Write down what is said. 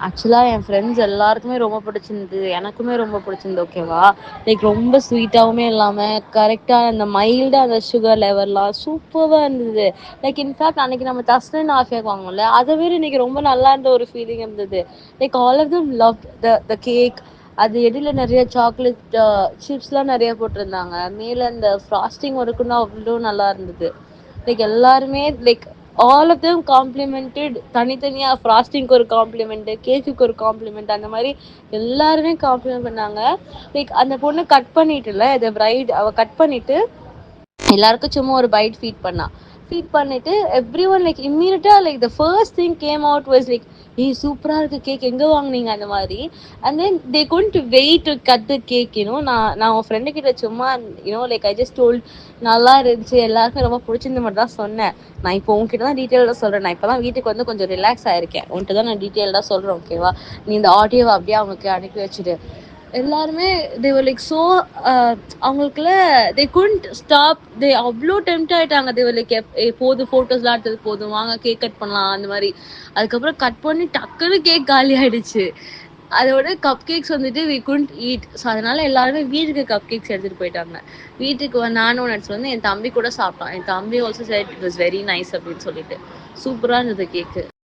ஆக்சுவலா என் ஃப்ரெண்ட்ஸ் எல்லாருக்குமே ரொம்ப பிடிச்சிருந்தது. எனக்குமே ரொம்ப பிடிச்சிருந்தது. ஓகேவா? லைக் ரொம்ப ஸ்வீட்டாவுமே இல்லாம, கரெக்ட்டா அந்த மைல்டா அந்த சுகர் லெவல்லாம் சூப்பரா இருந்தது. லைக் இன்ஃபேக்ட் அன்னைக்கு நம்ம தஸ்லின் ஆஃபியாக் வாங்குனோம்ல, அத விட இன்னைக்கு ரொம்ப நல்லா இருந்த ஒரு ஃபீலிங் இருந்தது. Like all of them loved the cake. அது இடையில நெறைய சாக்லேட் சிப்ஸ்லாம் நெறைய போட்டிருந்தாங்க. மேல அந்த ஃப்ராஸ்டிங் வரைக்கும் தான் அவ்ளோ நல்லா இருந்தது. லைக் எல்லாருமே like all of them complimented. தனித்தனியா ஃப்ராஸ்டிங்க்கு ஒரு காம்ப்ளிமெண்ட், கேக்குக்கு ஒரு காம்ப்ளிமெண்ட், அந்த மாதிரி எல்லாருமே காம்ப்ளிமெண்ட் பண்ணாங்க. லைக் அந்த பொண்ணு கட் பண்ணிட்டுல, இந்த பிரைட் அவ கட் பண்ணிட்டு எல்லாருக்கும் சும்மா ஒரு பைட் ஃபீட் பண்ணிட்டு எவ்ரி ஒன் லைக் இம்மீடியட்டா like the first thing came out was like, ஏய் சூப்பரா இருக்கு கேக், எங்க வாங்குனீங்க அந்த மாதிரி. And then they couldn't wait to cut the cake. நான் உன் ஃப்ரெண்டு கிட்ட சும்மா லைக் ஐ ஜஸ்ட் டோல்ட் நல்லா இருந்துச்சு, எல்லாருக்கும் ரொம்ப பிடிச்சிருந்து மட்டும் தான் சொன்னேன். நான் இப்போ உன்கிட்ட தான் டீட்டெயில்டாக சொல்றேன். நான் இப்பதான் வீட்டுக்கு வந்து கொஞ்சம் ரிலாக்ஸ் ஆயிருக்கேன். உன்கிட்ட தான் நான் டீட்டெயில்டாக சொல்றேன். ஓகேவா? நீ இந்த ஆடியோவை அப்படியே அவங்களுக்கு அனுப்பி வச்சுடு. எல்லாருமே they were like so அவங்களுக்குள்ள they couldn't stop. they அவ்வளோ டெம்ட் ஆயிட்டாங்க. they were like போதும் ஃபோட்டோஸ்லாம் எடுத்தது போதும், வாங்க கேக் கட் பண்ணலாம் அந்த மாதிரி. அதுக்கப்புறம் கட் பண்ணி டக்குன்னு கேக் காலி ஆயிடுச்சு. அதோட கப் கேக்ஸ் வந்துட்டு we couldn't eat. ஸோ அதனால எல்லாருமே வீட்டுக்கு கப் கேக்ஸ் எடுத்துட்டு போயிட்டாங்க. வீட்டுக்கு நானும் எடுத்துட்டு வந்து என் தம்பி கூட சாப்பிட்டான். என் தம்பி also said it was very nice அப்படின்னு சொல்லிட்டு. சூப்பரா இருந்தது கேக்கு.